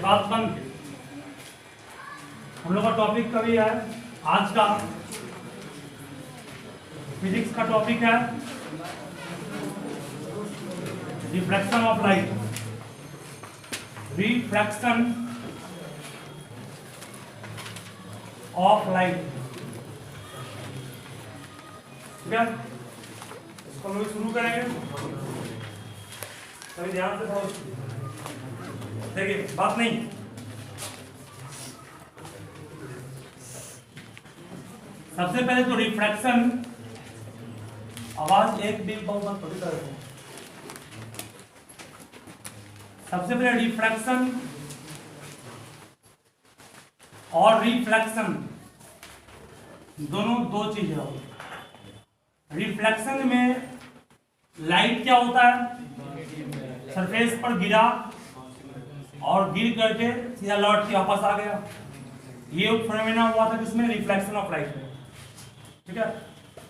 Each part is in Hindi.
बात बंद। हम लोग का टॉपिक कभी है आज का फिजिक्स का टॉपिक है refraction of light. Refraction of light, ठीक है। इसको हम लोग शुरू करेंगे, सभी ध्यान से पढ़ो। देखिए बात नहीं, सबसे पहले तो रिफ्रैक्शन, आवाज एक भी बहुत थोड़ी तरह है। सबसे पहले रिफ्रैक्शन और रिफ्लेक्शन दोनों दो चीजें हो। रिफ्लेक्शन में लाइट क्या होता है, सरफेस पर गिरा और गिर करके सीधा लौट के वापस आ गया। ये फिनोमेना हुआ था किसमें, रिफ्लेक्शन ऑफ लाइट में, ठीक है।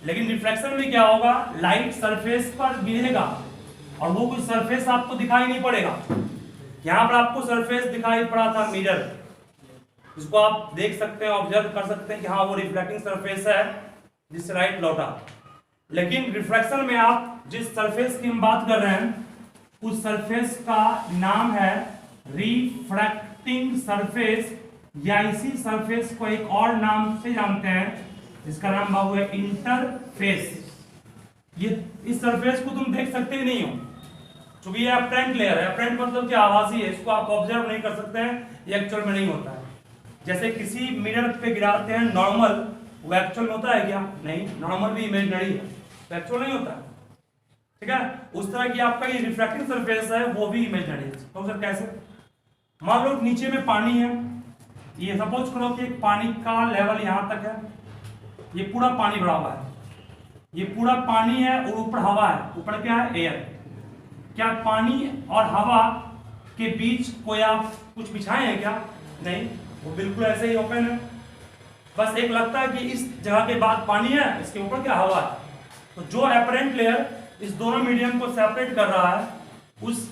लेकिन रिफ्लेक्शन में क्या होगा, लाइट सरफेस पर गिरेगा और वो कुछ सरफेस आपको दिखाई नहीं पड़ेगा। यहां पर आपको सरफेस दिखाई पड़ा था मिरर, इसको आप देख सकते हैं, ऑब्जर्व कर सकते हैं कि हाँ वो रिफ्लेक्टिंग सरफेस है जिससे लाइट लौटा। लेकिन रिफ्रैक्शन में आप जिस सरफेस की हम बात कर रहे हैं उस सरफेस का नाम है रिफ्रैक्टिंग सरफेस, या इसी सरफेस को एक और नाम से जानते हैं जिसका नाम बाबू है इंटरफेस। ये इस सरफेस को तुम देख सकते ही नहीं हो क्योंकि ये अपरेंट लेयर है। अपरेंट मतलब क्या, आभासी है, इसको आप ऑब्जर्व नहीं कर सकते हैं, ये एक्चुअल में नहीं होता है। जैसे किसी मिरर पे गिराते हैं नॉर्मल, वो एक्चुअल में होता है क्या, नहीं, नॉर्मल भी इमेजिनरी है, तो एक्चुअल नहीं होता है, ठीक है। उस तरह की आपका ये रिफ्रैक्टिंग सरफेस है वो भी इमेजिनरी है। तो सर कैसे, मान लो नीचे में पानी है, ये सपोज करो कि पानी का लेवल यहां तक है, ये पूरा पानी भरा हुआ है, ये पूरा पानी है और ऊपर हवा है। ऊपर क्या है, एयर। क्या पानी और हवा के बीच कोई आप कुछ बिछाए हैं क्या, नहीं, वो बिल्कुल ऐसे ही ओपन है। बस एक लगता है कि इस जगह के बाद पानी है, इसके ऊपर क्या हवा है। तो जो अपरेंट लेयर इस दोनों मीडियम को सेपरेट कर रहा है उस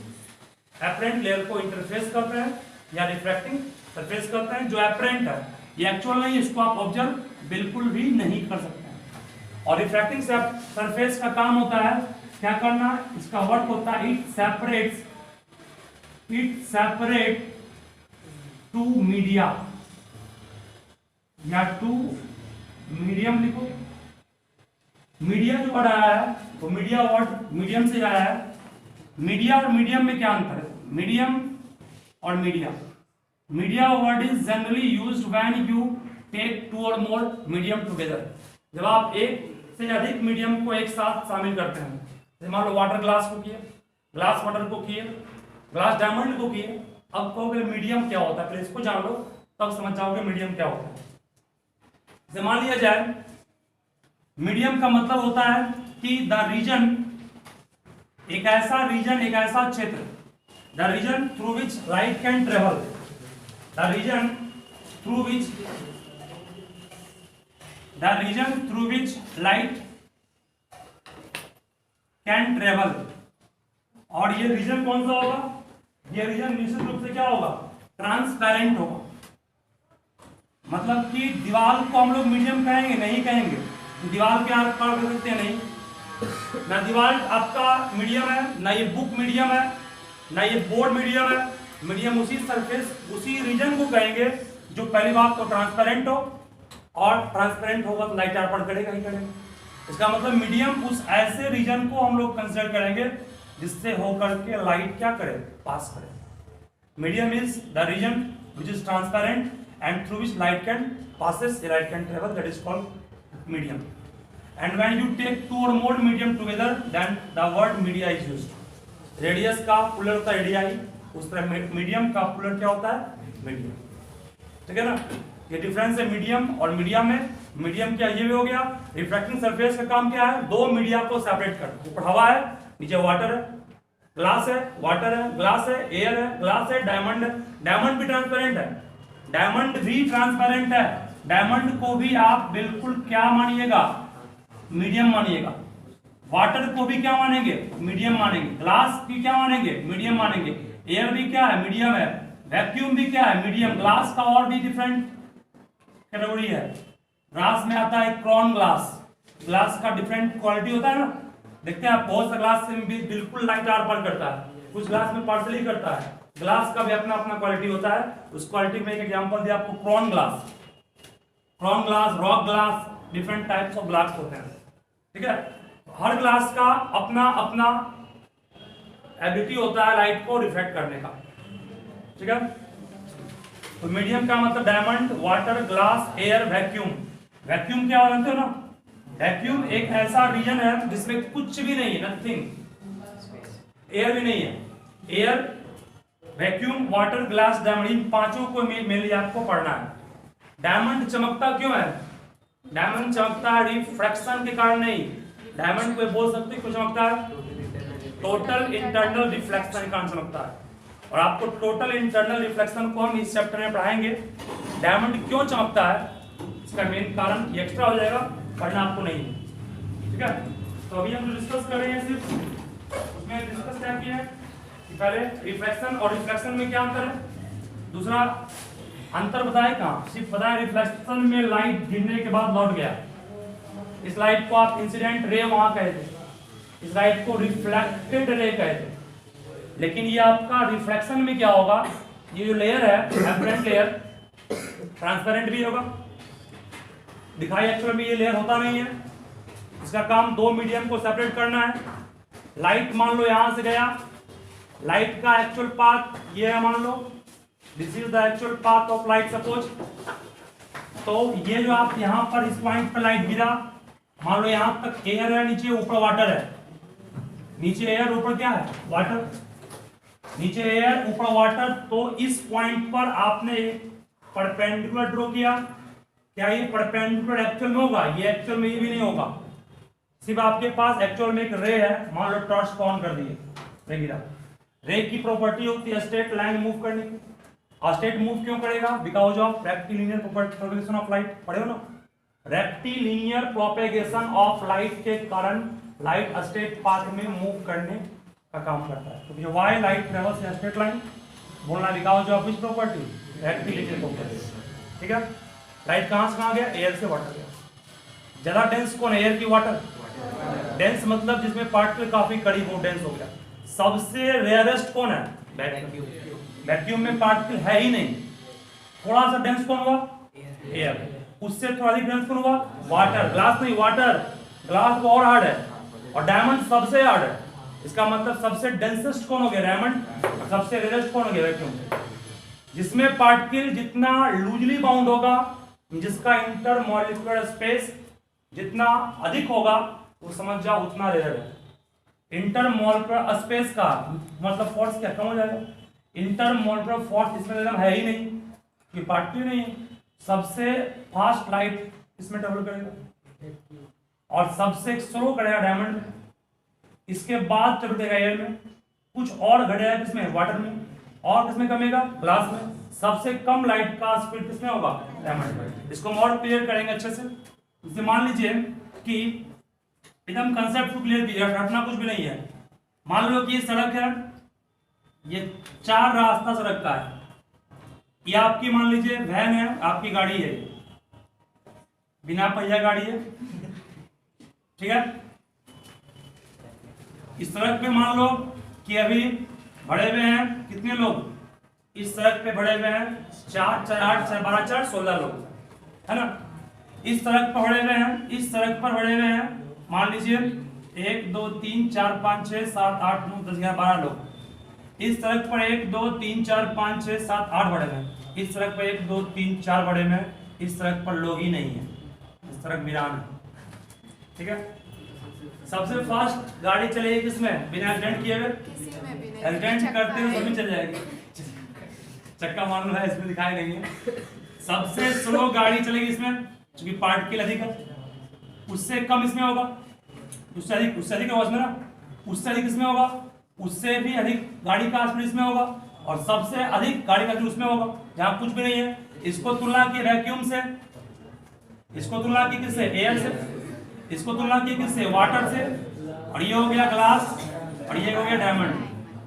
अपरेंट लेयर को इंटरफेस कहते हैं या रिफ्रैक्टिंग सरफेस कहते हैं। जो अपरेंट है ये एक्चुअल नहीं, इसको आप ऑब्जर्व बिल्कुल भी नहीं कर सकते हैं। और रिफ्रैक्टिंग सरफेस का काम होता है क्या करना, इसका वर्क होता है इट सेपरेट टू मीडिया या टू मीडियम, लिखो मीडिया जो वर्ड आया है वो मीडिया वर्ड मीडियम से आया है। मीडिया और मीडियम में क्या अंतर है, मीडियम और media word is generally used when you take two और मोर मीडियम टुगेदर। जब आप एक से अधिक मीडियम को एक साथ शामिल करते हैं, जैसे मान लो वाटर ग्लास को किए, ग्लास वाटर को किए, ग्लास डायमंड को किए। अब कहोगे मीडियम क्या होता है, पहले इसको जान लो तब समझ जाओगे मीडियम क्या होता है। जैसे मान लिया जाए मीडियम का मतलब होता है कि द रीजन, एक ऐसा रीजन, एक ऐसा क्षेत्र, the region through which light can travel, the region through which light can travel. और ये रीजन कौन सा होगा, ये रीजन निश्चित रूप से क्या होगा, ट्रांसपेरेंट होगा। मतलब कि दीवार को हम लोग मीडियम कहेंगे, नहीं कहेंगे, दीवार के आर पार कर सकते हैं, नहीं, ना दीवार आपका मीडियम है, ना ये बुक मीडियम है, ना ये बोर्ड मीडियम है। मीडियम उसी सरफेस, उसी रीजन को कहेंगे जो पहली बात तो ट्रांसपेरेंट हो, और ट्रांसपेरेंट होगा तो लाइट आर पार करेगा ही करेगा। इसका मतलब मीडियम उस ऐसे रीजन को हम लोग कंसिडर करेंगे जिससे होकर के लाइट क्या करे, पास करे। Medium is the region which is transparent and through which light can passes, light can travel, that is called medium. And when you take two or more medium together, then the word media is used. Radius का पुलर होता है रेडियाई, उस तरह मीडियम का पुलर क्या होता है, मीडियम, ठीक है ना। ये डिफरेंस है मीडियम और मीडिया में। मीडियम क्या, ये भी हो गया। रिफ्रैक्टिंग सरफेस का काम क्या है, दो मीडिया को सेपरेट करना। ऊपर हवा है, नीचे वाटर है, ग्लास है, वाटर है, ग्लास है, एयर है, ग्लास है, डायमंड है। डायमंड भी ट्रांसपेरेंट है, डायमंड भी ट्रांसपेरेंट है। डायमंड को भी आप बिल्कुल क्या मानिएगा, मीडियम मानिएगा। वाटर को भी क्या मानेंगे, मीडियम मानेंगे। ग्लास भी क्या मानेंगे, मीडियम मानेंगे। एयर भी क्या है, मीडियम है। वैक्यूम भी क्या है, मीडियम। ग्लास का और भी डिफरेंट कैटेगरी है। ग्लास में आता है क्रॉन ग्लास। ग्लास का डिफरेंट क्वालिटी होता है ना, देखते हैं आप, बहुत सा ग्लास में भी बिल्कुल लाइट आर पार करता है, कुछ ग्लास में पार्सली करता है। ग्लास का भी अपना अपना क्वालिटी होता है। उस क्वालिटी में एक एग्जांपल दिया आपको, crown glass, rock glass, different types of glass होते हैं, ठीक है। हर ग्लास का अपना अपना एबिलिटी होता है लाइट को रिफ्लेक्ट करने का, ठीक है। तो मीडियम का मतलब diamond, water, glass, air, vacuum. Vacuum क्या जानते हो ना, वैक्यूम एक ऐसा रीजन है जिसमें कुछ भी नहीं है, नथिंग, एयर भी नहीं है। Air, vacuum, water, glass, diamond, इन पांचों को मेनली आपको पढ़ना है। डायमंड चमकता क्यों है, डायमंड चमकता है रिफ्रैक्शन के कारण नहीं। डायमंड को बोल सकते क्यों चमकता है, टोटल इंटरनल रिफ्लेक्शन के कारण चमकता है। और आपको टोटल इंटरनल रिफ्लेक्शन को हम इस चैप्टर में पढ़ाएंगे। डायमंड क्यों चमकता है, इसका मेन कारण ये एक्स्ट्रा हो जाएगा, पढ़ना आपको नहीं है, ठीक है। तो अभी हम जो डिस्कस कर रहे हैं सिर्फ उसमें डिस्कस क्या किया है कि पहले रिफ्लेक्शन और रिफ्लेक्शन में क्या अंतर है, दूसरा अंतर बताए कहाँ, सिर्फ बताया रिफ्लेक्शन में लाइट गिरने के बाद लौट गया, इस लाइट को आप इंसिडेंट रे वहां कहते, इस लाइट को रिफ्लेक्टेड रे कहते। लेकिन ये आपका रिफ्लेक्शन में क्या होगा, ये जो लेयर है ट्रांसपेरेंट लेयर, ट्रांसपेरेंट भी होगा, दिखाई एक्चुअल में ये लेयर होता नहीं है। इसका काम दो मीडियम को सेपरेट करना है। लाइट मान लो यहां से गया, लाइट का एक्चुअल पाथ ये है, मान लो this is the actual path of light suppose. तो ये जो आप यहां पर इस पॉइंट पर लाइट गिरा, मान लो यहां तक एयर है, नीचे ऊपर वाटर है, नीचे एयर ऊपर क्या है वाटर, नीचे एयर ऊपर वाटर। तो इस पॉइंट पर आपने परपेंडिकुलर ड्रॉ किया, क्या ये परपेंडिकुलर एक्चुअल में होगा, ये एक्चुअल में ये भी नहीं होगा, सिर्फ आपके पास एक्चुअल में एक रे है, मान लो टॉर्च को ऑन कर दिए, रे गिरा। रे की प्रॉपर्टी होती है स्ट्रेट लाइन मूव करने की। स्ट्रेट मूव क्यों करेगा, because of rectilinear propagation of light, पढ़े हो ना, रेक्टिलिनियर प्रोपेगेशन ऑफ लाइट के कारण लाइट स्ट्रेट पाथ में मूव करने का काम करता है। तो ये why light travels in straight line, बोलना because of which property, rectilinear property, ठीक है। लाइट कहां से कहां गया, एयर से वाटर गया। ज्यादा डेंस कौन है, एयर की वाटर, डेंस मतलब जिसमें पार्टिकल काफी करीब हो, डेंस हो गया। सबसे रेयरेस्ट कौन है, वैक्यूम, वैक्यूम में पार्टिकल है ही नहीं। थोड़ा सा डेंस कौन हुआ, एयर, उससे थोड़ा अधिक डेंस कौन हुआ, वाटर। ग्लास नहीं, वाटर, ग्लास और हार्ड है, और डायमंड सबसे हार्ड है। इसका मतलब सबसे डेंसेस्ट कौन हो गया, डायमंड, सबसे रेयरेस्ट कौन हो गया, वैक्यूम। जिसमें पार्टिकल जितना लूजली बाउंड होगा, जिसका इंटरमॉलिक्यूलर स्पेस जितना अधिक होगा, वो समझ जाओ उतना रेयर है। इंटरमॉलिक्यूलर स्पेस का मतलब फोर्स क्या कम हो जाएगा, इंटरमॉलिक्यूलर फोर्स इसमें एकदम है ही नहीं, कि पार्टिकल नहीं है। सबसे फास्ट लाइट इसमें ट्रेवल करेगा और सबसे स्लो करेगा डायमंड में, इसके बाद चल देगा एयर में, कुछ और घटेगा किसमें, वाटर में, और किसमें कमेगा, ग्लास में। सबसे कम लाइट का स्पीड किसमें होगा, डायमंड में। इसको हम और क्लियर करेंगे अच्छे से। इसे मान लीजिए कि एकदम कंसेप्ट को क्लियर कीजिए, रटना कुछ भी नहीं है। मान लो कि ये सड़क है, ये चार रास्ता सड़क का है, ये आपकी मान लीजिए वैन है, आपकी गाड़ी है, बिना पहिया गाड़ी है, ठीक है। इस सड़क पे मान लो कि अभी भरे हुए हैं कितने लोग, इस सड़क पे भरे हुए हैं 4 4 8 4 12 4 16 लोग, है ना। इस सड़क पर भरे हुए हैं, इस सड़क पर भरे हुए हैं मान लीजिए 1 2 3 4 5 6 7 8 9 10 11 12 लोग। इस सड़क पर 1 2 3 4 5 6 7 8 भरे हुए हैं, इस सड़क पर 1 2 3 4 भरे हुए हैं, इस सड़क पर लोग ही नहीं है, इस सड़क वीरान है, ठीक है। सबसे फास्ट गाड़ी चलेगी किसमें, बिना एक्सीडेंट किए हुए, एक्सीडेंट करते हुए सभी चल जाएगी, चक्का मान लो है, इसमें दिखाई नहीं है। सबसे स्लो गाड़ी चलेगी इसमें, क्योंकि पार्टिकल अधिक है, उससे कम इसमें होगा, उससे अधिक होगा इसमें ना, उससे अधिक इसमें होगा, उससे भी अधिक गाड़ी का स्पीड इसमें होगा, और सबसे अधिक गाड़ी का स्पीड उसमें होगा जहां कुछ भी नहीं है। इसको तुलना की वैक्यूम से, इसको तुलना की किससे, एयर से, इसको तुलना की किससे, वाटर से, और ये हो गया ग्लास, और ये हो गया डायमंड।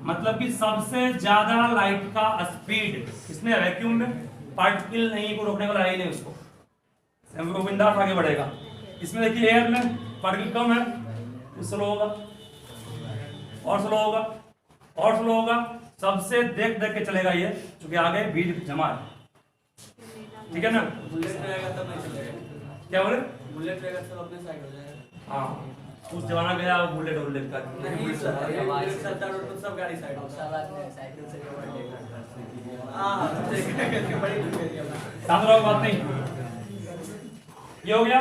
मतलब कि सबसे ज्यादा लाइट का स्पीड किसमें, वैक्यूम में। पार्टिकल नहीं को रोकने वाला है ही नहीं उसको, वो बिंदास आगे बढ़ेगा। इसमें देखिए एयर में पार्टिकल कम है, तो स्लो होगा और स्लो होगा और स्लो होगा, सबसे देख देख के चलेगा ये, क्योंकि आगे भीड़ जमा है, ठीक है ना। बुलेट रहेगा तब नहीं चलेगा। क्या बोले, बुलेट रहेगा सब अपने साइड हो जाएगा। हाँ उस जमाना गया बुलेट बुलेट का नहीं सर, बुलेट चलता रोड पर सब गाड़ी साइड हो जाएगा। साइकिल से हां बड़ी साथ रहो, बात नहीं ये हो गया।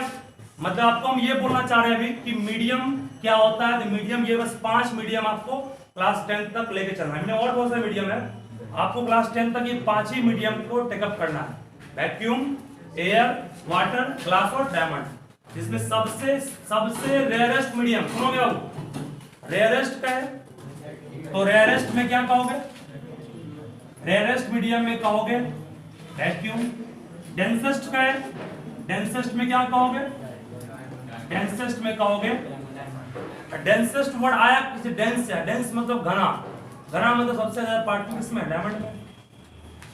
मतलब आपको हम ये बोलना चाह रहे हैं अभी कि मीडियम क्या होता है। तो मीडियम ये बस 5 मीडियम आपको क्लास 10 तक लेके चलना है। हमने और बहुत सारे मीडियम है, आपको क्लास 10 तक ये 5 ही मीडियम को टेकअप करना है, वैक्यूम, एयर, वाटर, ग्लास और डायमंड। जिसमें सबसे रेयरेस्ट मीडियम सुनोगे बाबू, रेयरेस्ट का है, तो रेयरेस्ट में क्या कहोगे, रेयरेस्ट मीडियम में कहोगे वैक्यूम। डेंसेस्ट का है, डेंसेस्ट में क्या कहोगे, डेंसेस्ट में कहोगे, डेंसेस्ट वर्ड आया किसी डेंस है, डेंस मतलब घना, घना मतलब सबसे ज्यादा पार्टिकल किसमें, डायमंड में।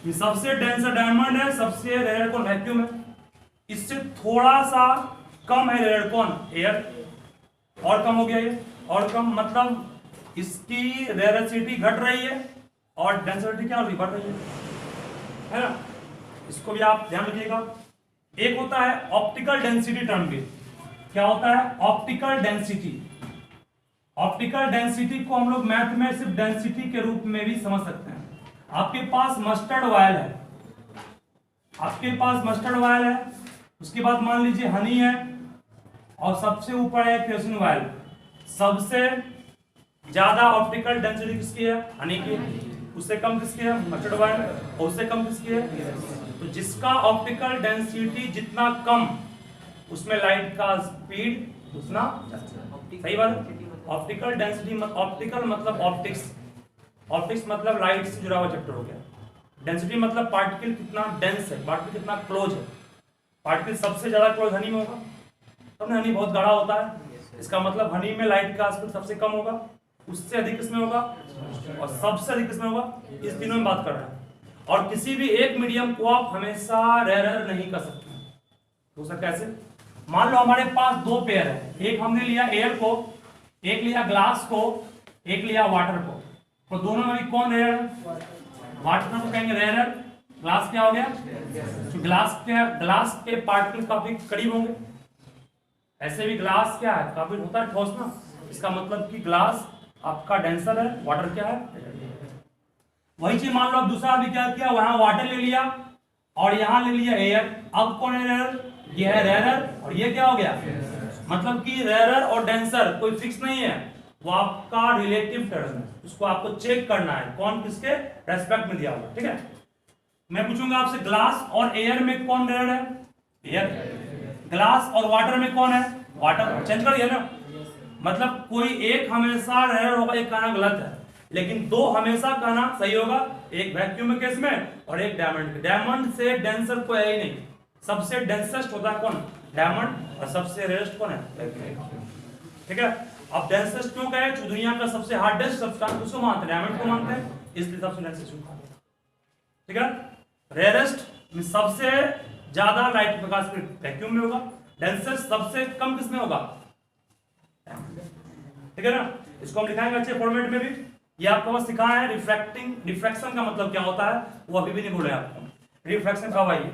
ये सबसे डेंस डायमंड है, सबसे रेयर कौन, वैक्यूम है। इससे थोड़ा सा कम है रेयर कौन, एयर, और कम हो गया ये, और कम मतलब इसकी रेयरिटी घट रही है और डेंसिटी क्या हो रही, बढ़ रही है ना। इसको भी आप ध्यान रखिएगा। एक होता है ऑप्टिकल डेंसिटी टर्म भी, क्या होता है ऑप्टिकल डेंसिटी। ऑप्टिकल डेंसिटी को हम लोग मैथ में सिर्फ डेंसिटी के रूप में भी समझ सकते हैं। आपके पास मस्टर्ड ऑयल है, आपके पास मस्टर्ड ऑयल है, उसके बाद मान लीजिए हनी है, और सबसे ऊपर है केरोसिन ऑयल। सबसे ज्यादा ऑप्टिकल डेंसिटी किसकी है, हनी की, उससे कम किसकी है, मस्टर्ड ऑयल, और उससे कम किसकी है। तो जिसका ऑप्टिकल डेंसिटी जितना कम, उसमें लाइट का स्पीड उतना, सही बात। ऑप्टिकल डेंसिटी ऑप्टिकल मतलब ऑप्टिक्स, ऑप्टिक्स मतलब लाइट से जुड़ा हुआ चैप्टर हो गया। डेंसिटी मतलब पार्टिकल कितना डेंस है, पार्टिकल कितना क्लोज है। पार्टिकल सबसे ज्यादा क्लोज हनी में होगा, तब हनी बहुत गाढ़ा होता है, इसका मतलब हनी में लाइट का स्पीड सबसे कम होगा, उससे अधिक इसमें होगा, और सबसे अधिक इसमें होगा। इस तीनों में बात कर रहे हैं। और किसी भी एक मीडियम को आप हमेशा रेयर नहीं कर सकते। तो सर कैसे, मान लो हमारे पास दो पेयर है, एक हमने लिया एयर को, एक लिया ग्लास को, एक लिया वाटर को, तो दोनों में भी कौन रेयर है, वाटर को कहेंगे रेयर, ग्लास क्या हो गया, तो ग्लास के पार्टिकल काफी करीब होंगे। ऐसे भी ग्लास क्या है, काफी होता है ठोस ना, इसका मतलब कि ग्लास आपका डेंसर है, वाटर क्या है। वही चीज मान लो अब दूसरा भी क्या किया, वहां वाटर ले लिया और यहां ले लिया एयर। अब कौन है रेयर, ये है रेयर, और ये क्या हो गया, मतलब कि रेयर और डेंसर कोई फिक्स नहीं है, वो आपका रिलेटिव टर्म है, उसको आपको चेक करना है कौन किसके रेस्पेक्ट में दिया हुआ, ठीक है। मैं पूछूंगा आपसे ग्लास और एयर में कौन रेयर है, एयर। ग्लास और वाटर में कौन है, वाटर। चेंज कर दिया ना, मतलब कोई एक हमेशा रेयर होगा, एक कहना गलत है, लेकिन दो हमेशा कहना सही होगा, एक वैक्यूम केस में और एक डायमंड के। डायमंड से डेंसर कोई है ही नहीं, सबसे डेंसेस्ट होता है कौन, डायमंड, और सबसे रेयरेस्ट कौन है, ठीक है। अब डेंसेस्ट क्यों कहे, दुनिया का सबसे हार्डेस्ट सब्सटेंस उसको मानते हैं, डायमंड को मानते हैं, इसलिए सबसे डेंसेस्ट ठीक है। रेयरेस्ट में सबसे ज्यादा लाइट प्रकाश वैक्यूम में होगा, डेंसेस्ट सबसे कम किसमें होगा, ठीक है ना। इसको हम दिखाएंगे अच्छे फॉर्मेट में भी। ये आपको बस सिखाया है रिफ्रैक्टिंग, रिफ्रैक्शन का मतलब क्या होता है वो अभी भी नहीं बोले आपको। रिफ्रैक्शन कब आई,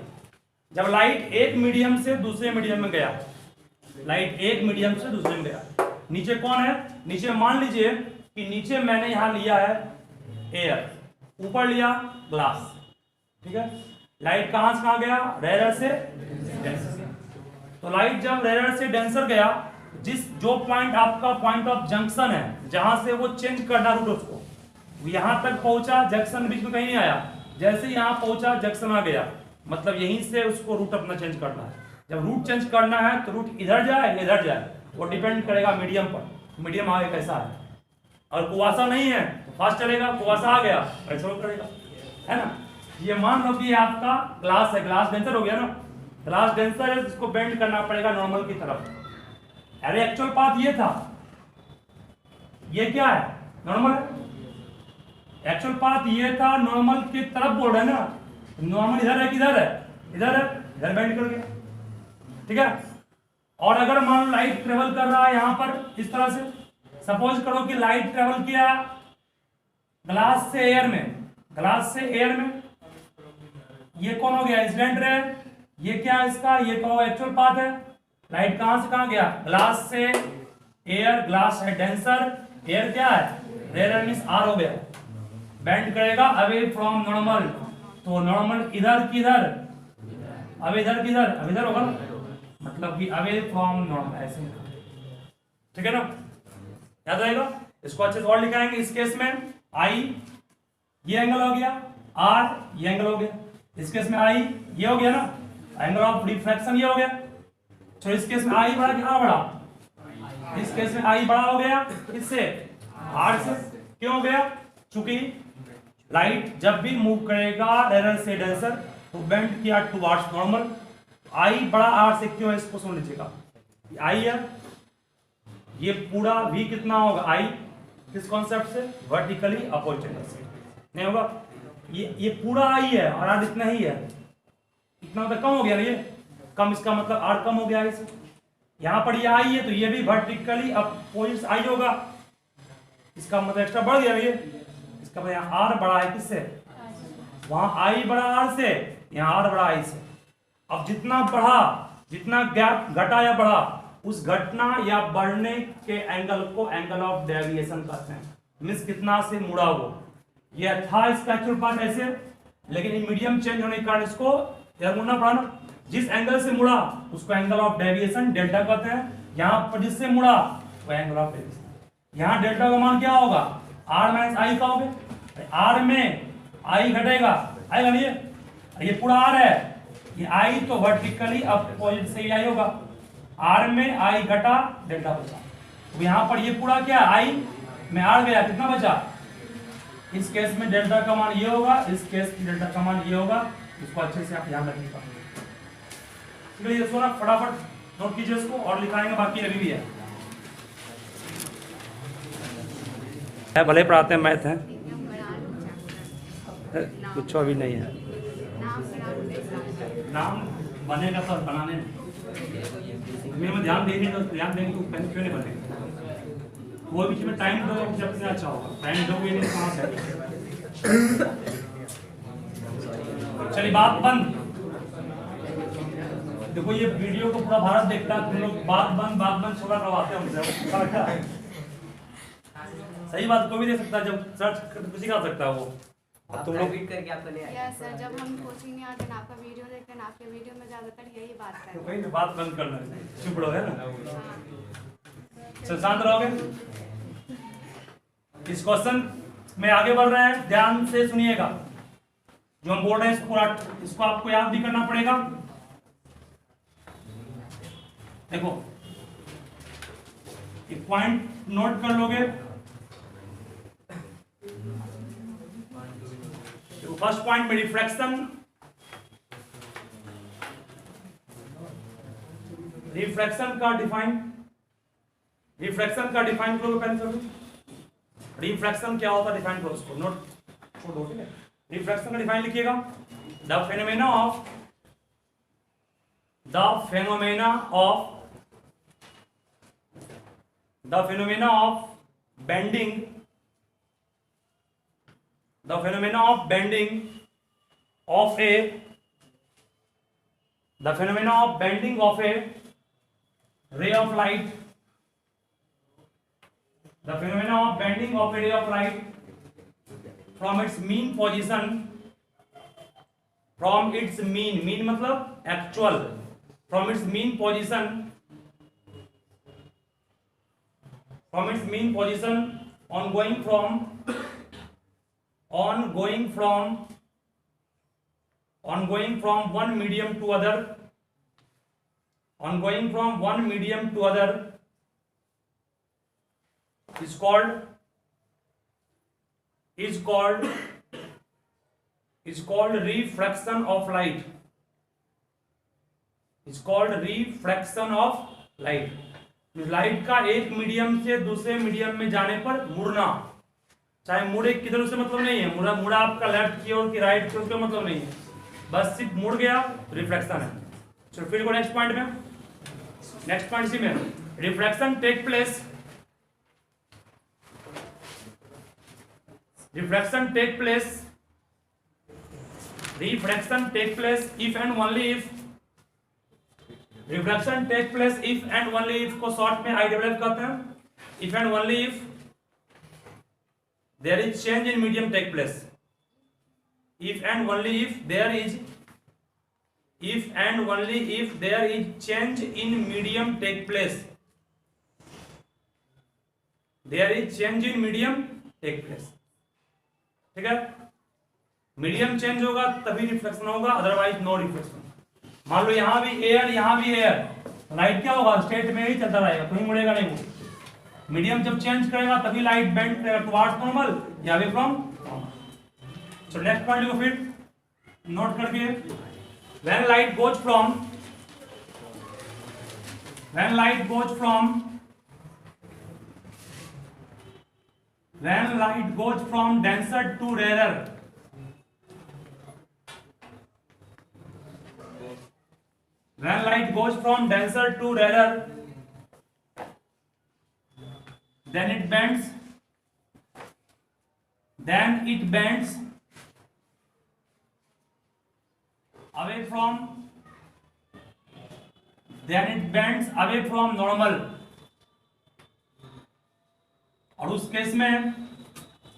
जब लाइट एक मीडियम से दूसरे मीडियम में गया, लाइट एक मीडियम से दूसरे में गया। नीचे कौन है, नीचे मान लीजिए कि नीचे मैंने यहां लिया है एयर, ऊपर लिया ग्लास, ठीक है। लाइट कहां से कहां गया, रेयर से डेंसर। तो लाइट जब रेयर से डेंसर गया, जो पॉइंट आपका पॉइंट ऑफ जंक्शन है, जहां से वो चेंज करना रूट उसको, यहां तक पहुंचा, जंक्शन बीच में कहीं नहीं आया, जैसे यहां पहुंचा जंक्शन आ गया, मतलब यहीं से उसको रूट अपना चेंज करना है। जब रूट चेंज करना है तो रूट इधर जाए इधर जाए, वो डिपेंड करेगा मीडियम पर, मीडियम आगे कैसा है। और कुआसा नहीं है तो फास्ट चलेगा, कुआसा आ गया ऐसा करेगा, है ना। ये मान लो कि आपका ग्लास है, ग्लास डेंसर हो गया ना, ग्लास डेंसर है, इसको बेंड करना पड़ेगा नॉर्मल की तरफ। अरे एक्चुअल पाथ ये था, ये क्या है, नॉर्मल है, एक्चुअल पाथ ये था, नॉर्मल की तरफ बोल रहा है ना, नॉर्मल इधर है, किधर है, इधर है, इधर बेंड कर गया, ठीक है। और अगर मान लो लाइट ट्रेवल कर रहा है यहां पर इस तरह से, सपोज करो कि लाइट ट्रेवल किया ग्लास से एयर में, ग्लास से एयर में, ये कौन हो गया, इंसिडेंट रे, ये क्या है इसका, ये कहो एक्चुअल पाथ है। लाइट कहां से कहां गया, ग्लास से एयर, ग्लास है डेंसर, एयर क्या है रेयर, मींस आर हो गया, बेंड करेगा अवे फ्रॉम नॉर्मल, तो नॉर्मल इधर किधर, अब इधर किधर, अब इधर होगा, मतलब कि अवे फ्रॉम नॉर्मल, ऐसे, ठीक है ना, याद रहेगा। इसको अच्छे से और लिखाएंगे। इस केस में आई ये एंगल हो गया, आर ये एंगल हो गया, इस केस में आई ये हो गया ना, एंगल ऑफ रिफ्रैक्शन ये हो गया। तो इस केस में आई बड़ा कि आर बड़ा, इस केस में आई बड़ा हो गया किससे, आर से। क्यों हो गया, चूंकि लाइट जब भी मूव करेगा रेयर से डेंसर तो बेंड किया टुवर्ड्स नॉर्मल, आई बड़ा आर से क्यों है इसको सुन लीजिएगा। आई है, ये पूरा v कितना होगा, आई किस कॉन्सेप्ट से, वर्टिकली अपोजिट से नहीं होगा, ये पूरा आई है और आर इतना ही है, इतना तो कम हो गया ना, ये कम, इसका मतलब आर कम हो गया है इसे। यहां पर ये आई है तो ये भी वर्टिकली अपोजिट आई होगा, इसका मतलब एक्स्ट्रा बढ़ गया ये, इसका मतलब यहाँ आर बड़ा है किससे, वहां आई बड़ा आर से, यहाँ आर बड़ा आई से। अब जितना बढ़ा, जितना गैप घटा या बढ़ा, उस घटना या बढ़ने के एंगल को एंगल ऑफ डेविएशन कहते हैं, मींस कितना से मुड़ा वो। ये था इसका एक्चुअल पार्ट ऐसे, लेकिन मीडियम चेंज होने के कारण इसको इधर मुड़ना पड़ा ना, जिस एंगल से मुड़ा उसको एंगल ऑफ डेविएशन डेल्टा कहते हैं। यहां पर जिससे मुड़ा वो एंगल ऑफ डेविएशन। यहां डेल्टा का मान क्या होगा, आर माइनस आई का होगा, आर में आई घटेगा, आएगा नहीं, ये पूरा आर है, ये आई तो वर्टिकली अपोजिट से आई होगा, आर में आई घटा डेल्टा बचा। तो यहां पर ये पूरा क्या, आई में आर गया, कितना बचा, इस केस में डेल्टा का मान ये होगा, इस केस में डेल्टा का मान ये होगा, इसको अच्छे से आप ध्यान रखिएगा। चलिए इसको ना फटाफट नोट कीजिए इसको और लिखाएंगे, बाकी अभी भी है भले पढ़ाते हैं, मैथ है कुछ अभी नहीं है, नाम बनेगा तो बनाने में ध्यान देंगे, तो ध्यान देंगे तो पेन क्यों नहीं बनेगा, वो बीच में टाइम दो जब से अच्छा होगा, टाइम दोगे नहीं कहाँ से। चलिए बात बंद, देखो ये वीडियो को पूरा भारत देखता है, तुम लोग बात बंद छोड़ा करवाते हमसे, सही बात कोई भी दे सकता है, जब सर्च किसी का सकता है वो। अब तुम लोग करके आपको नहीं या सर, जब हम कोचिंग में आते हैं आपका वीडियो देखते हैं, आपके वीडियो में ज्यादातर यही बात करते तो कहीं बात बंद करना है, चुप रहो है ना, चल शांत रहोगे। इस क्वेश्चन में आगे बढ़ रहे हैं, ध्यान से सुनिएगा, जो हम बोल रहे हैं इसको पूरा, इसको आपको याद भी करना पड़ेगा। देखो एक पॉइंट नोट कर लोगे, फर्स्ट पॉइंट में रिफ्रैक्शन, रिफ्रैक्शन का डिफाइन करो पहले करो, रिफ्रैक्शन क्या होता है डिफाइन करो, उसको नोट छोड़ दो, ठीक है। रिफ्रैक्शन का डिफाइन लिखिएगा, the phenomena of bending, the phenomena of bending of a ray of light, the phenomena of bending of a ray of light from its mean position, from its mean मतलब actual, from its mean position on going from one medium to other, is called refraction of light, light का एक मीडियम से दूसरे मीडियम में जाने पर मुड़ना, चाहे मुड़े किधर, उससे मतलब नहीं है, मुड़ा मुड़ा आपका लेफ्ट की ओर की राइट की ओर, उसका मतलब नहीं है, बस सिर्फ मुड़ गया रिफ्लेक्शन है। चलो फिर को नेक्स्ट पॉइंट में, नेक्स्ट पॉइंट सी में reflection take place, refraction take place if and only if, refraction take place if and only if को शॉर्ट में IWF कहते हैं, if and only if there is change in medium take place, if and only if there is change in medium take place, there is change in medium take place, ठीक है। मीडियम चेंज होगा तभी रिफ्लेक्शन होगा, अदरवाइज नो रिफ्लेक्शन। मान लो यहाँ भी एयर, यहाँ भी एयर, लाइट क्या होगा, स्टेट में ही चलता रहेगा, कहीं मुड़ेगा नहीं वो। मीडियम जब चेंज करेगा तभी लाइट बेंड करेगा टुवर्ड्स नॉर्मल या away from normal. So next point को फिर नोट करके, when light goes from denser to rarer, then it bends away from normal। और उस केस में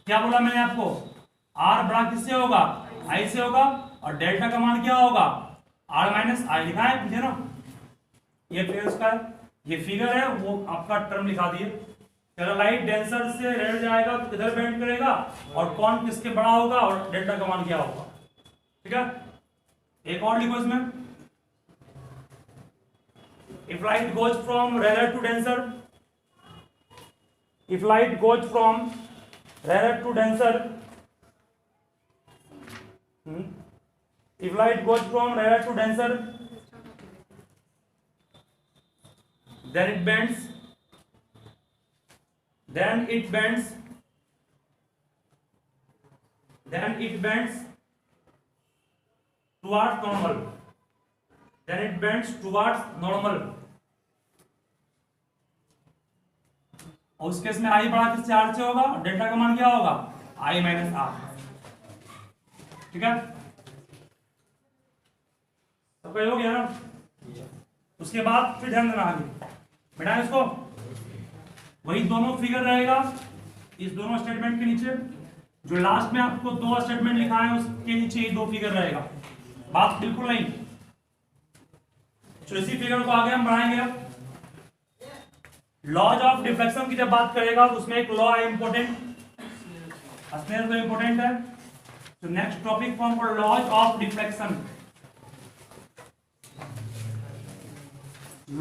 क्या बोला मैंने आपको, आर बड़ा किससे होगा, आई से होगा, और डेल्टा का मान क्या होगा, आर माइनस आई लिखा है मुझे ना, ये फिर उसका ये फिगर है, वो आपका टर्म लिखा दिए। चलो लाइट डेंसर से रेड जाएगा तो किधर बेंड करेगा, और कौन किसके बड़ा होगा, और डेल्टा का मान क्या होगा, ठीक है। एक और लिखो इसमें, if light goes from rare to denser, if light goes from rarer to denser, if light goes from rarer to denser, then it bends towards normal, और उस केस में आई बड़ा किससे, आर से होगा, डेल्टा का मान क्या होगा, आई माइनस आर, ठीक है। सबको हो गया ना। उसके बाद फिर ध्यान देना आगे बेटा, इसको वही दोनों फिगर रहेगा इस दोनों स्टेटमेंट के नीचे, जो लास्ट में आपको दो स्टेटमेंट लिखा है उसके नीचे ये दो फिगर रहेगा, बात बिल्कुल नहीं। तो इसी फिगर को आगे हम बढ़ाएंगे। अब लॉज ऑफ डिफ्लेक्शन की जब बात करेगा तो उसमें एक लॉ है इंपॉर्टेंट, स्नेल तो इंपॉर्टेंट है। तो next topic form for laws of deflection,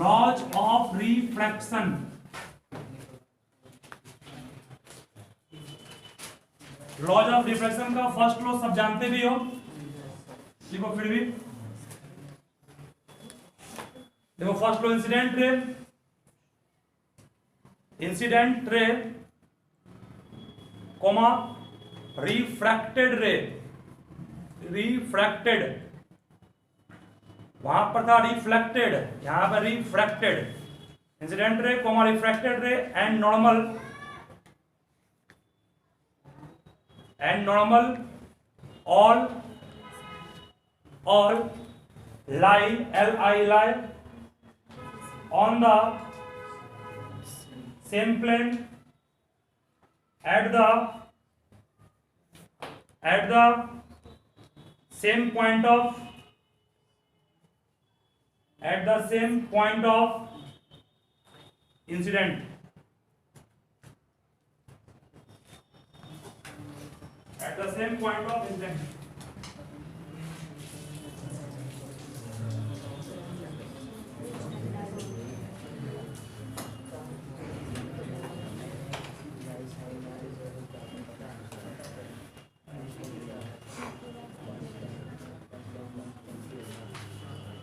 laws of refraction. Laws of refraction का फर्स्ट लॉ सब जानते भी हो, देखो फिर भी देखो, first law incident ray comma refracted ray, refracted वहां पर था रिफ्लेक्टेड, यहां पर refracted, incident ray comma refracted ray and normal all lie lie on the same plane at the same point of incident, at the same point of incident।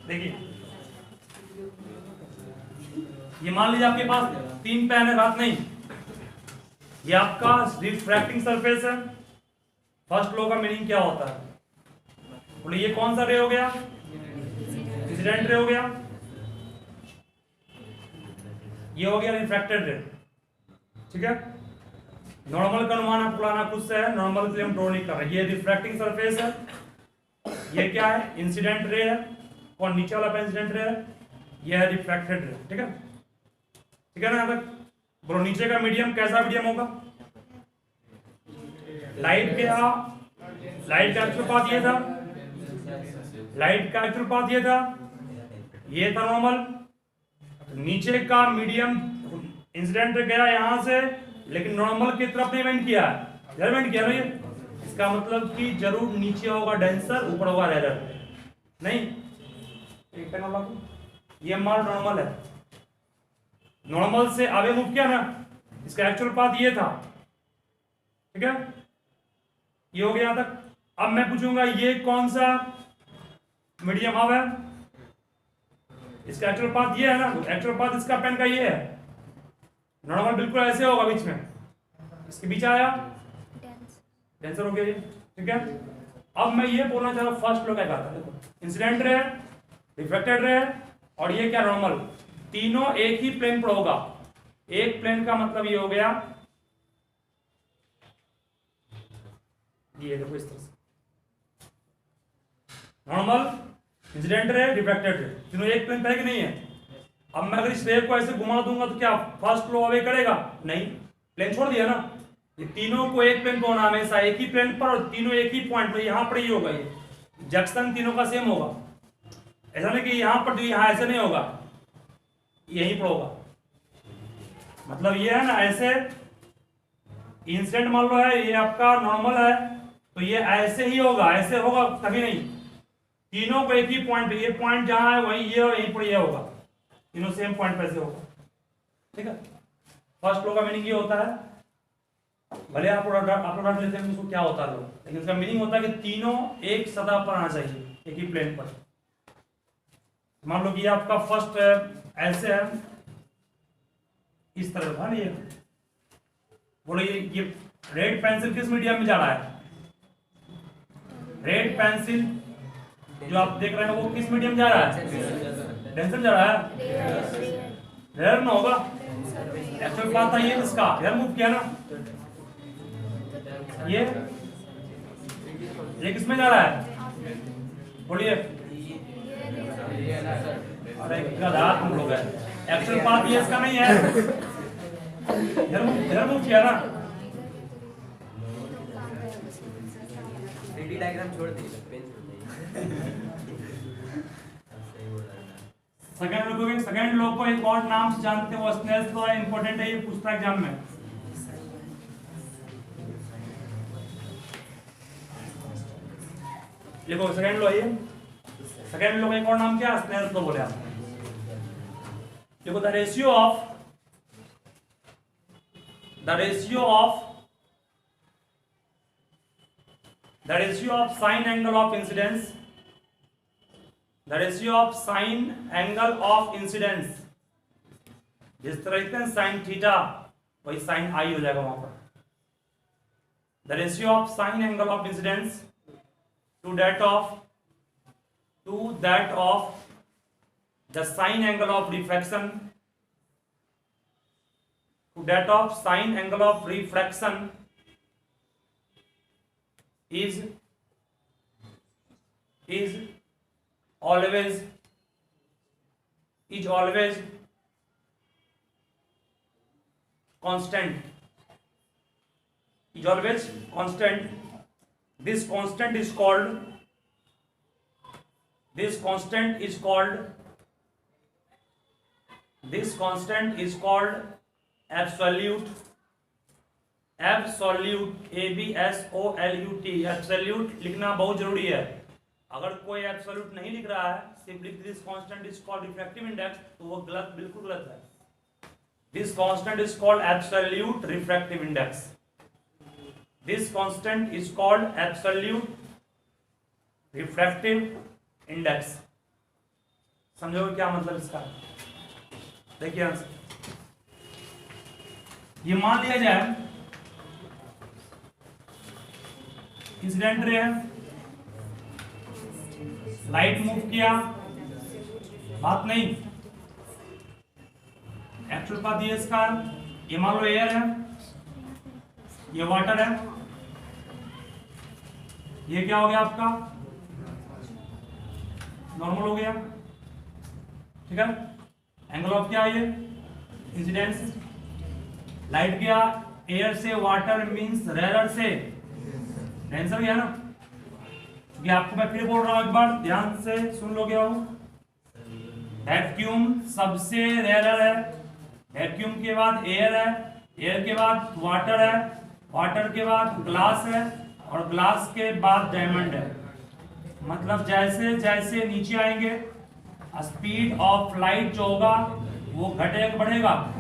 देखिए ये मान लीजिए आपके पास 3 पेन है, बात नहीं, ये आपका रिफ्रैक्टिंग सरफेस है। फर्स्ट लॉ का मीनिंग क्या होता है? बोले ये कौन सा रे हो गया? इंसिडेंट रे हो गया। ये हो गया रिफ्रैक्टेड रे। ठीक है, नॉर्मल का अनुमान आपको लाना खुद से है, नॉर्मल के लिए हम ड्रॉ नहीं कर रहे। ये रिफ्रैक्टिंग सरफेस है, ये क्या है? इंसिडेंट रे है। कौन नीचे वाला इंसिडेंट रे है? ये है रिफ्रैक्टेड रे। ठीक है, ठीक है ना? यहां तक बोलो नीचे का मीडियम कैसा मीडियम होगा? लाइट का एक्चुअल पाथ ये था, लाइट का एक्चुअल पाथ ये था, ये था नॉर्मल। नीचे का मीडियम इंसिडेंट गया यहां से, लेकिन नॉर्मल की तरफ नहीं बेंड किया, इधर बेंड किया ना। ये इसका मतलब कि जरूर नीचे होगा डेंसर, ऊपर होगा रेयर। नहीं, ये हमारा नॉर्मल है, नॉर्मल से आगे मूव किया ना, इसका एक्चुअल पाथ ये था। ठीक है, ये हो गया यहां तक। अब मैं पूछूंगा ये कौन सा मीडियम अब है? इसका एक्चुअल पाथ ये है ना, एक्चुअल पाथ इसका पेन का ये है। नॉर्मल बिल्कुल ऐसे होगा, बीच में इसके बीच आया डेंसर हो गया ये। ठीक है, अब मैं ये बोलना चाह रहा हूं फर्स्ट लो क्या कहता है? देखो, इंसिडेंट रे, रिफ्लेक्टेड रे और ये क्या नॉर्मल, तीनों एक ही प्लेन पर होगा। एक प्लेन का मतलब ये हो गया, ये देखो इस तरह से normal, incident ray, reflected ray, तीनों एक प्लेन पे है कि नहीं है? अब मैं अगर इस रे को ऐसे घुमा दूंगा तो क्या फर्स्ट लो अवे करेगा? नहीं, प्लेन छोड़ दिया ना। ये तीनों को एक प्लेन पर होना हमेशा, एक ही प्लेन पर, और तीनों एक ही पॉइंट पर, यहां पर ही होगा। ये जंक्शन तीनों का सेम होगा, ऐसा नहीं कि यहां पर यहां ऐसे नहीं होगा, यहीं पर होगा। मतलब ये है ना, ऐसे इंसिडेंट मान लो है, ये आपका नॉर्मल है, तो ये ऐसे ही होगा, ऐसे होगा कभी नहीं। तीनों को एक ही पॉइंट पे, ये पॉइंट जहां है वही ये और यहीं पर ये होगा, तीनों सेम पॉइंट पे ऐसे होगा। ठीक है, फर्स्ट लॉ का मीनिंग ये होता है, भले आप लोग लेते हैं उसको क्या होता है, लेकिन इसका मीनिंग होता है कि तीनों एक सतह पर आना चाहिए, एक ही प्लेन पर। मान लो कि आपका फर्स्ट ऐसे है, इस तरह था ना ये। बोलो ये रेड पेंसिल किस मीडियम में जा रहा है? रेड पेंसिल जो आप देख रहे हैं वो किस मीडियम जा रहा है? डेंसर जा रहा है, रेयर ना होगा। एक्चुअल पाथ था ये, इसका रेयर मूव किया ना, ये किसमें जा रहा है? बोलिए, अरे गधा तुम लोग है। एक्चुअल पाथ ये इसका नहीं है, रेयर मूव किया ना। डायग्राम छोड़ दीजिए, पेन छोड़ दीजिए। सेकंड लॉ को एक और नाम से जानते हो, स्नेल्स लॉ है, इंपॉर्टेंट है, ये पूछता है एग्जाम में। देखो सेकंड लॉ, ये सेकंड लॉ का एक और नाम क्या है? स्नेल्स लॉ बोले आप। देखो, the ratio of sine angle of incidence, the ratio of sine angle of incidence, जिस तरह लिखते हैं साइन थीटा, वही साइन आई हो जाएगा वहां पर। The ratio of sine angle of incidence to that of the sine angle of refraction, to that of sine angle of refraction is always constant, is always constant. This constant is called absolute, absolute, absolute लिखना बहुत जरूरी है। अगर कोई एब्सोल्यूट नहीं लिख रहा है, सिर्फ लिख this constant is called refractive index, तो वो गलत, बिल्कुल गलत है। This constant is called absolute refractive index. This constant is called absolute refractive index। समझोगे क्या मतलब इसका? देखिए आंसर, ये मान लिया जाए इंसिडेंट रे है, लाइट मूव किया, बात नहीं। एक्चुअल पाथ ये इसका, ये मान लो एयर है, ये वाटर है, ये क्या हो गया आपका नॉर्मल हो गया, ठीक है। एंगल ऑफ क्या है ये इंसिडेंस। लाइट गया एयर से वाटर मींस रेयर से डेंसर गया ना, क्योंकि आपको मैं फिर बोल रहा हूं, एक बार ध्यान से सुन लो। क्या हो वैक्यूम सबसे रेयर है, वैक्यूम के बाद एयर है, एयर के बाद वाटर है, वाटर के बाद ग्लास है, और ग्लास के बाद डायमंड है। मतलब जैसे जैसे नीचे आएंगे स्पीड ऑफ लाइट जो होगा वो घटेगा बढ़ेगा,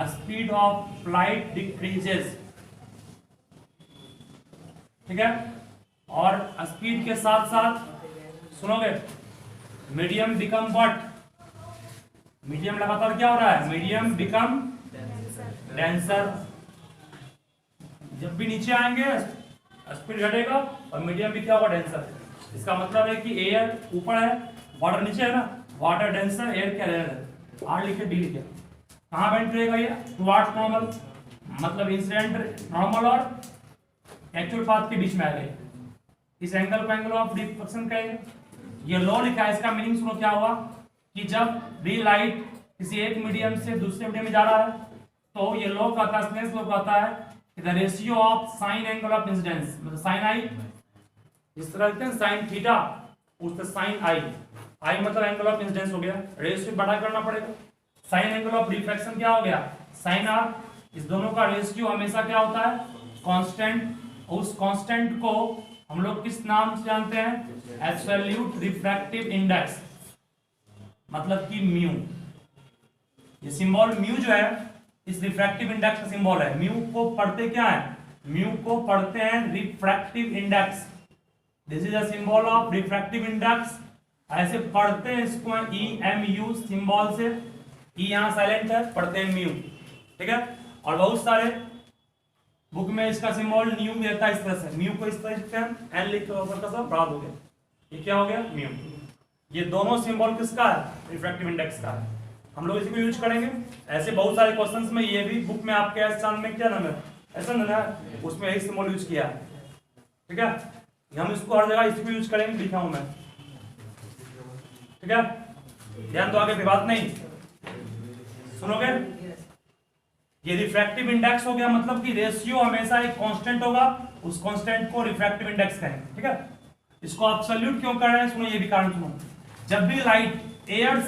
स्पीड ऑफ लाइट डिक्रीजेस, ठीक है। और स्पीड के साथ साथ सुनोगे मीडियम बिकम व्हाट, मीडियम लगातार क्या हो रहा है, मीडियम बिकम डेंसर। जब भी नीचे आएंगे स्पीड घटेगा और मीडियम भी क्या होगा, डेंसर। इसका मतलब है कि एयर ऊपर है, वाटर नीचे है ना, वाटर डेंसर, एयर क्या रेयर है। आर लिखे डी लिखे, कहाँ बेंड रहेगा ये टुवर्ड्स नॉर्मल, मतलब इंसिडेंट नॉर्मल और एक्चुअल पाथ के बीच में आ गए। इस एंगल को एंगल ऑफ डिफ्रैक्शन कहेंगे। ये लॉ लिखा है, इसका मीनिंग सुनो क्या हुआ कि जब भी लाइट किसी एक मीडियम से दूसरे मीडियम में जा रहा है तो ये लॉ कहता है, स्नेल्स लॉ कहता है कि the ratio of sine angle of incidence, मतलब साइन आई, इस तरह लिखते हैं साइन थीटा उससे साइन आई, आई मतलब एंगल ऑफ इंसिडेंस हो गया, रेशियो बड़ा करना पड़ेगा। साइन एंगल ऑफ रिफ्रैक्शन क्या हो गया, साइन आर। इस दोनों का रेशियो हमेशा क्या होता है, कांस्टेंट। उस कांस्टेंट को हम लोग किस नाम से जानते हैं, एब्सोल्यूट रिफ्रैक्टिव इंडेक्स, मतलब कि म्यू। ये सिंबल म्यू जो है इस रिफ्रैक्टिव इंडेक्स का सिंबल है। म्यू को पढ़ते क्या है, म्यू को पढ़ते हैं refractive index. This is a symbol of refractive index, ऐसे पढ़ते हैं इसको ई एम यू सिंबल से, ई यहां साइलेंट है, पढ़ते हैं म्यू, ठीक है। और बहुत सारे बुक में इसका सिंबल न्यू रहता है, इस तरह से म्यू को इस तरह लिखते हैं, एन लिख के ऊपर का सब बड़ा हो गया, ये क्या हो गया म्यू। ये दोनों सिंबल किसका है, रिफ्रैक्टिव इंडेक्स का है। हम लोग इसी को यूज करेंगे। ऐसे बहुत सारे क्वेश्चंस में, ये भी बुक में आपके एग्जाम में क्या नाम है, ऐसा ना उसमें एक सिंबल यूज किया है, ठीक है। हम इसको हर जगह इसी को यूज करेंगे, लिखा हूं मैं, ठीक है। ध्यान दो, आगे भी बात नहीं सुनोगे। ये रिफ्रैक्टिव इंडेक्स हो गया, मतलब कि रेशियो हमेशा एक कांस्टेंट होगा, उस कांस्टेंट को रिफ्रैक्टिव इंडेक्स कहेंगे, ठीक है। इसको आप सल्यूट क्यों कर रहे हैं, सुनो ये भी कारण सुनो। जब भी लाइट एयर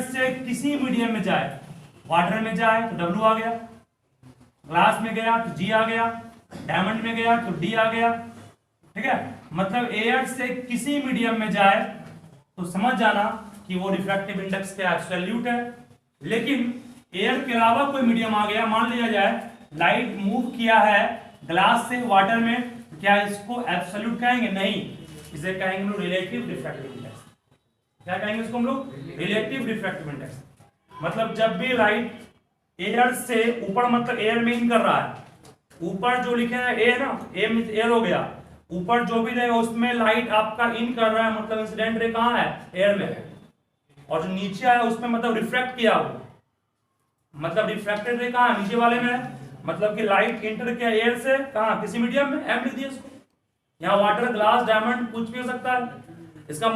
से किसी मीडियम में जाए, वाटर में जाए तो W आ गया, ग्लास में गया तो G आ गया, डायमंड में गया तो D आ गया, ठीक है। मतलब एयर से किसी मीडियम में जाए तो समझ जाना कि वो रिफ्रैक्टिव इंडेक्स का एब्सोल्यूट है। लेकिन एयर के अलावा कोई मीडियम आ गया, मान लिया जाए लाइट मूव किया है ग्लास से वाटर में, क्या इसको एब्सोल्यूट कहेंगे, नहीं, इसे कहेंगे हम लोग रिलेटिव रिफ्रैक्टिव इंडेक्स। क्या कहेंगे इसको हम लोग, रिलेटिव रिफ्रैक्टिव इंडेक्स। मतलब जब भी लाइट एयर से ऊपर, मतलब एयर में इन कर रहा है, ऊपर जो लिखे हैं ए ना, एयर हो गया, ऊपर जो भी रहेगा उसमें लाइट आपका इन कर रहा है, मतलब इंसिडेंट रे कहाँ है, एयर में। और जो नीचे आया उसमें मतलब रिफ्रैक्ट किया वो, मतलब रिफ्रैक्टेड रे कहाँ है, नीचे वाले में है। मतलब कि लाइट इंटर किया एयर से कहाँ, किसी मीडियम में, एम लिख दिया इसको। यहाँ वाटर, ग्लास, डायमंड कुछ भी हो सकता है। इसका